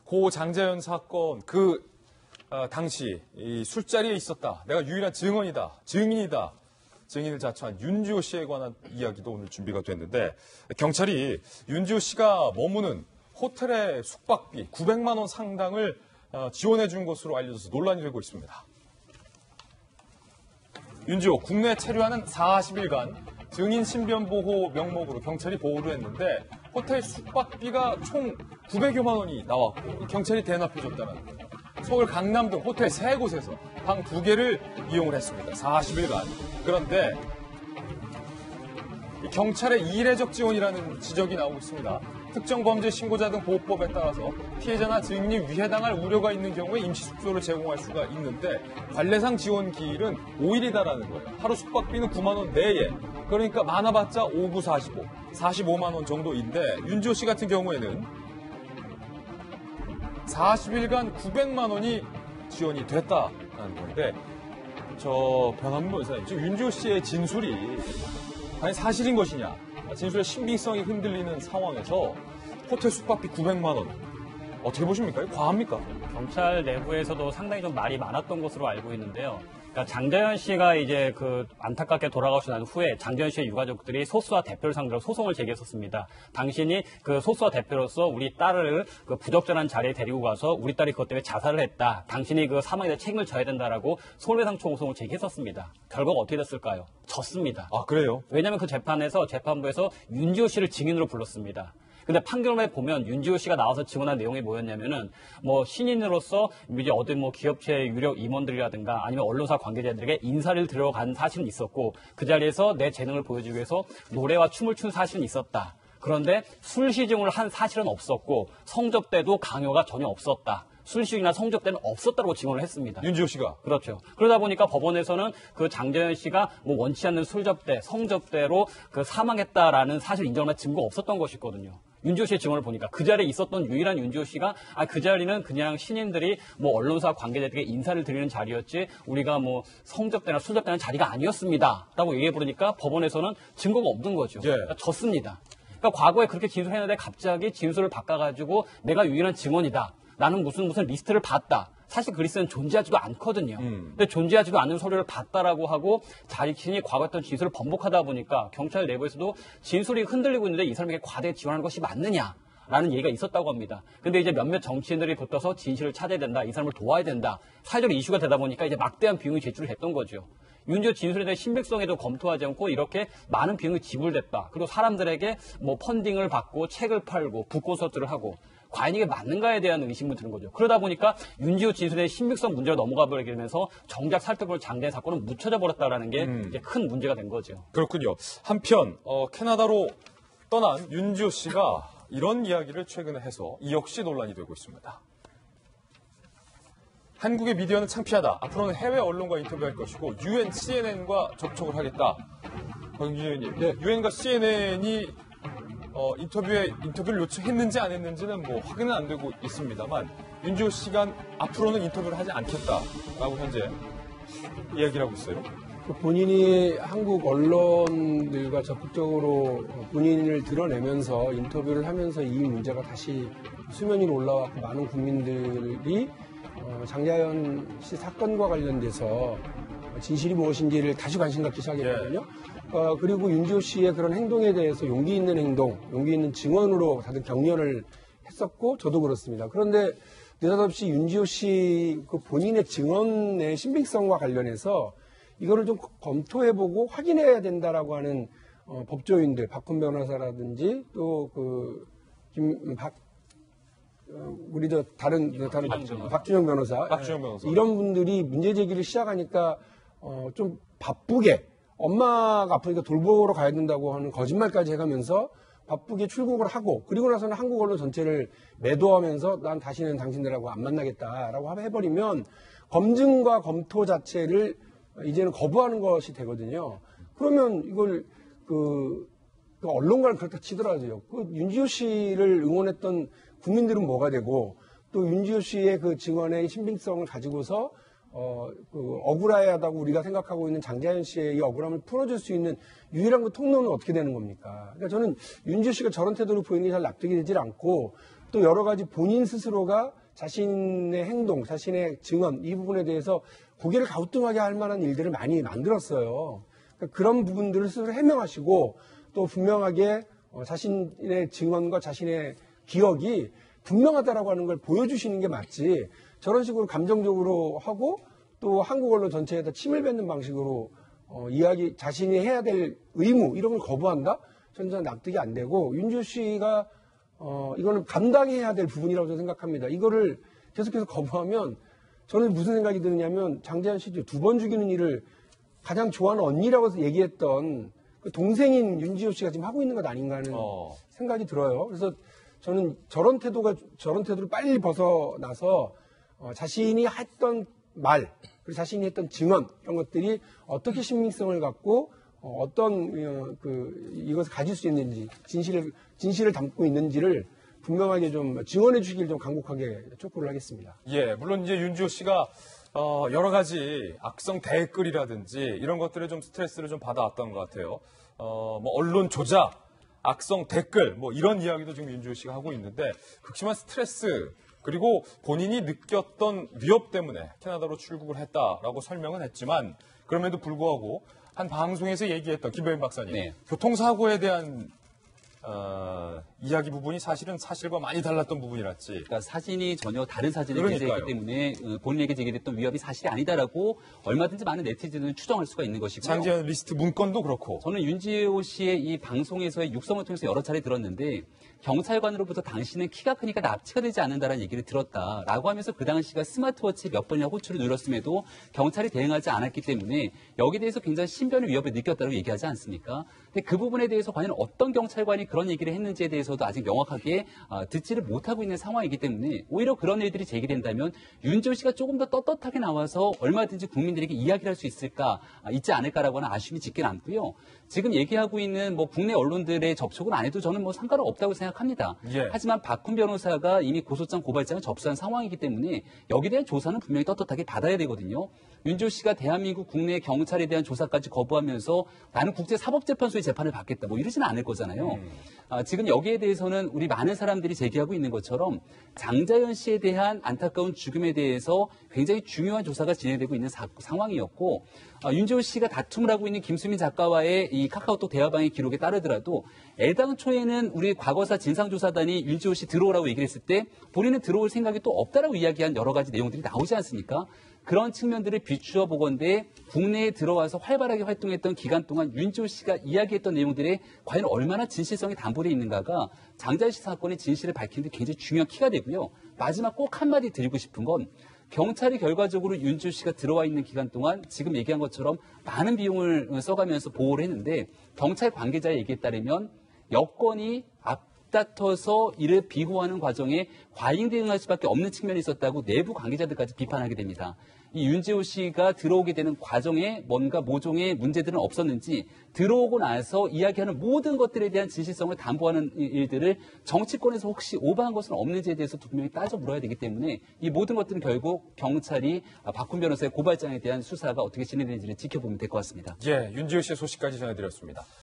고 장자연 사건 당시 이 술자리에 있었다. 내가 유일한 증언이다. 증인이다. 증인을 자처한 윤지호 씨에 관한 이야기도 오늘 준비가 됐는데 경찰이 윤지호 씨가 머무는 호텔의 숙박비 900만 원 상당을 지원해 준 것으로 알려져서 논란이 되고 있습니다. 윤지호 국내에 체류하는 40일간 증인 신변 보호 명목으로 경찰이 보호를 했는데 호텔 숙박비가 총 900여만 원이 나왔고 경찰이 대납해줬다는 거예요. 서울 강남 등 호텔 3곳에서 방 2개를 이용을 했습니다. 40일간. 그런데 경찰의 이례적 지원이라는 지적이 나오고 있습니다. 특정 범죄 신고자 등 보호법에 따라서 피해자나 증인이 위해당할 우려가 있는 경우에 임시 숙소를 제공할 수가 있는데 관례상 지원 기일은 5일이다라는 거예요. 하루 숙박비는 9만 원 내에. 그러니까 많아봤자 5, 9, 45, 45만 원 정도인데 윤지호 씨 같은 경우에는 40일간 900만 원이 지원이 됐다라는 건데 변함문 변호사님, 지금 윤지호 씨의 진술이 과연 사실인 것이냐, 진술의 신빙성이 흔들리는 상황에서 호텔 숙박비 900만 원 어떻게 보십니까? 과합니까? 경찰 내부에서도 상당히 좀 말이 많았던 것으로 알고 있는데요. 그러니까 장자연 씨가 이제 안타깝게 돌아가시고 난 후에 장자연 씨의 유가족들이 소수와 대표를 상대로 소송을 제기했었습니다. 당신이 소수와 대표로서 우리 딸을 부적절한 자리에 데리고 가서 우리 딸이 그것 때문에 자살을 했다. 당신이 사망에 대해 책임을 져야 된다라고 손해배상 소송을 제기했었습니다. 결과가 어떻게 됐을까요? 졌습니다. 아, 그래요? 왜냐하면 그 재판부에서 윤지호 씨를 증인으로 불렀습니다. 근데 판결문에 보면 윤지호 씨가 나와서 증언한 내용이 뭐였냐면은 신인으로서 이제 어떤 기업체 유력 임원들이라든가 아니면 언론사 관계자들에게 인사를 들어간 사실은 있었고 그 자리에서 내 재능을 보여주기 위해서 노래와 춤을 춘 사실은 있었다. 그런데 술 시중을 한 사실은 없었고 성접 때도 강요가 전혀 없었다. 술식이나 성접 때는 없었다고 증언을 했습니다. 윤지호 씨가? 그렇죠. 그러다 보니까 법원에서는 장자연 씨가 원치 않는 술접대, 성접대로 사망했다라는 사실 인정할 증거가 없었던 것이거든요. 윤지호 씨의 증언을 보니까 그 자리에 있었던 유일한 윤지호 씨가 그 자리는 그냥 신인들이 언론사 관계자들에게 인사를 드리는 자리였지 우리가 성접대나 술접대는 자리가 아니었습니다. 라고 얘기해 부르니까 법원에서는 증거가 없는 거죠. 예. 그러니까 졌습니다. 그러니까 과거에 그렇게 진술했는데 갑자기 진술을 바꿔가지고 내가 유일한 증언이다. 나는 무슨 리스트를 봤다. 사실 그 리스트는 존재하지도 않거든요. 근데 존재하지도 않는 서류를 봤다라고 하고 자신이 과거 했던 진술을 번복하다 보니까 경찰 내부에서도 진술이 흔들리고 있는데 이 사람에게 과대 지원하는 것이 맞느냐라는 얘기가 있었다고 합니다. 근데 이제 몇몇 정치인들이 붙어서 진실을 찾아야 된다. 이 사람을 도와야 된다. 사회적 이슈가 되다 보니까 이제 막대한 비용이 제출을 했던 거죠. 윤지호 진술에 대한 신빙성에도 검토하지 않고 이렇게 많은 비용이 지불됐다. 그리고 사람들에게 펀딩을 받고 책을 팔고 북콘서트를 하고 과연 이게 맞는가에 대한 의심을 드는 거죠. 그러다 보니까 윤지호 진술의 신빙성 문제가 넘어가 버리면서 정작 살펴볼 장자연 사건은 묻혀져 버렸다라는 게 이제 큰 문제가 된 거죠. 그렇군요. 한편 캐나다로 떠난 윤지호 씨가 이런 이야기를 최근에 해서 이 역시 논란이 되고 있습니다. 한국의 미디어는 창피하다. 앞으로는 해외 언론과 인터뷰할 것이고 UN, CNN과 접촉을 하겠다. 박윤주님, 네, UN과 CNN이 인터뷰를 요청했는지 안 했는지는 확인은 안 되고 있습니다만 윤지호 씨가 앞으로는 인터뷰를 하지 않겠다라고 현재 이야기를 하고 있어요. 본인이 한국 언론들과 적극적으로 본인을 드러내면서 인터뷰를 하면서 이 문제가 다시 수면 위로 올라왔고 많은 국민들이 장자연 씨 사건과 관련돼서 진실이 무엇인지를 다시 관심 갖기 시작했거든요. 그리고 윤지호 씨의 그런 행동에 대해서 용기 있는 행동, 용기 있는 증언으로 다들 격려를 했었고 저도 그렇습니다. 그런데 느닷없이 윤지호 씨 본인의 증언의 신빙성과 관련해서 이거를 좀 검토해보고 확인해야 된다라고 하는 법조인들, 박훈 변호사라든지 또 박준영 변호사, 이런 분들이 문제 제기를 시작하니까 좀 바쁘게 엄마가 아프니까 돌보러 가야 된다고 하는 거짓말까지 해가면서 바쁘게 출국을 하고 그리고 나서는 한국 언론 전체를 매도하면서 난 다시는 당신들하고 안 만나겠다라고 해버리면 검증과 검토 자체를 이제는 거부하는 것이 되거든요. 그러면 이걸 언론과는 그렇다 치더라도요. 윤지호 씨를 응원했던 국민들은 뭐가 되고 또 윤지호 씨의 증언의 신빙성을 가지고서 억울하다고 우리가 생각하고 있는 장자연 씨의 이 억울함을 풀어줄 수 있는 유일한 통로는 어떻게 되는 겁니까? 그러니까 저는 윤지호 씨가 저런 태도를 보이는 게 잘 납득이 되질 않고 또 여러 가지 본인 스스로가 자신의 행동, 자신의 증언 이 부분에 대해서 고개를 갸우뚱하게 할 만한 일들을 많이 만들었어요. 그러니까 그런 부분들을 스스로 해명하시고 또 분명하게 자신의 증언과 자신의 기억이 분명하다라고 하는 걸 보여주시는 게 맞지. 저런 식으로 감정적으로 하고 또 한국 언론 전체에다 침을 뱉는 방식으로 자신이 해야 될 의무 이런 걸 거부한다? 저는 납득이 안 되고 윤지호 씨가 이거는 감당해야 될 부분이라고 저는 생각합니다. 이거를 계속해서 거부하면 저는 무슨 생각이 드느냐면 장재현 씨 2번 죽이는 일을 가장 좋아하는 언니라고 얘기했던 그 동생인 윤지호 씨가 지금 하고 있는 것 아닌가 하는 생각이 들어요. 그래서 저는 저런 태도를 빨리 벗어나서 자신이 했던 말, 그리고 자신이 했던 증언 이런 것들이 어떻게 신빙성을 갖고 어떤 이것을 가질 수 있는지 진실을 담고 있는지를 분명하게 좀 증언해 주시길 좀 간곡하게 촉구를 하겠습니다. 예, 물론 이제 윤지호 씨가 여러 가지 악성 댓글이라든지 이런 것들에 좀 스트레스를 좀 받아왔던 것 같아요. 뭐 언론 조작, 악성 댓글 뭐 이런 이야기도 지금 윤지호 씨가 하고 있는데 극심한 스트레스 그리고 본인이 느꼈던 위협 때문에 캐나다로 출국을 했다라고 설명은 했지만 그럼에도 불구하고 한 방송에서 얘기했던 김배인 박사님 네. 교통사고에 대한 이야기 부분이 사실은 사실과 많이 달랐던 부분이랄지. 그러니까 사진이 전혀 다른 사진을 그러니까요. 게재했기 때문에 본인에게 제기됐던 위협이 사실이 아니다라고 얼마든지 많은 네티즌은 추정할 수가 있는 것이고요. 장재현 리스트 문건도 그렇고. 저는 윤지호 씨의 이 방송에서의 육성을 통해서 여러 차례 들었는데 경찰관으로부터 당신은 키가 크니까 납치가 되지 않는다라는 얘기를 들었다라고 하면서 그 당시가 스마트워치 몇 번이나 호출을 눌렀음에도 경찰이 대응하지 않았기 때문에 여기에 대해서 굉장히 신변의 위협을 느꼈다고 얘기하지 않습니까? 근데 그 부분에 대해서 과연 어떤 경찰관이 그런 얘기를 했는지에 대해서도 아직 명확하게 듣지를 못하고 있는 상황이기 때문에 오히려 그런 일들이 제기된다면 윤지호 씨가 조금 더 떳떳하게 나와서 얼마든지 국민들에게 이야기를 할 수 있지 않을까라고 하는 아쉬움이 짙게 남고요. 지금 얘기하고 있는 뭐 국내 언론들의 접촉은 안 해도 저는 뭐 상관은 없다고 생각합니다. 예. 하지만 박훈 변호사가 이미 고소장, 고발장을 접수한 상황이기 때문에 여기에 대한 조사는 분명히 떳떳하게 받아야 되거든요. 윤지호 씨가 대한민국 국내 경찰에 대한 조사까지 거부하면서 나는 국제사법재판소의 재판을 받겠다 뭐 이러지는 않을 거잖아요. 지금 여기에 대해서는 우리 많은 사람들이 제기하고 있는 것처럼 장자연 씨에 대한 안타까운 죽음에 대해서 굉장히 중요한 조사가 진행되고 있는 상황이었고 윤지호 씨가 다툼을 하고 있는 김수민 작가와의 이 카카오톡 대화방의 기록에 따르더라도 애당초에는 우리 과거사 진상조사단이 윤지호 씨 들어오라고 얘기를 했을 때 본인은 들어올 생각이 또 없다라고 이야기한 여러 가지 내용들이 나오지 않습니까? 그런 측면들을 비추어 보건대 국내에 들어와서 활발하게 활동했던 기간 동안 윤지호 씨가 이야기했던 내용들에 과연 얼마나 진실성이 담보되어 있는가가 장자연 씨 사건의 진실을 밝히는 데 굉장히 중요한 키가 되고요. 마지막 꼭 한마디 드리고 싶은 건 경찰이 결과적으로 윤지호 씨가 들어와 있는 기간 동안 지금 얘기한 것처럼 많은 비용을 써가면서 보호를 했는데 경찰 관계자의 얘기에 따르면 여건이 앞다퉈서 이를 비호하는 과정에 과잉 대응할 수밖에 없는 측면이 있었다고 내부 관계자들까지 비판하게 됩니다. 이 윤지호 씨가 들어오게 되는 과정에 뭔가 모종의 문제들은 없었는지 들어오고 나서 이야기하는 모든 것들에 대한 진실성을 담보하는 일들을 정치권에서 혹시 오버한 것은 없는지에 대해서 분명히 따져 물어야 되기 때문에 이 모든 것들은 결국 경찰이 박훈 변호사의 고발장에 대한 수사가 어떻게 진행되는지를 지켜보면 될 것 같습니다. 예, 윤지호 씨의 소식까지 전해드렸습니다.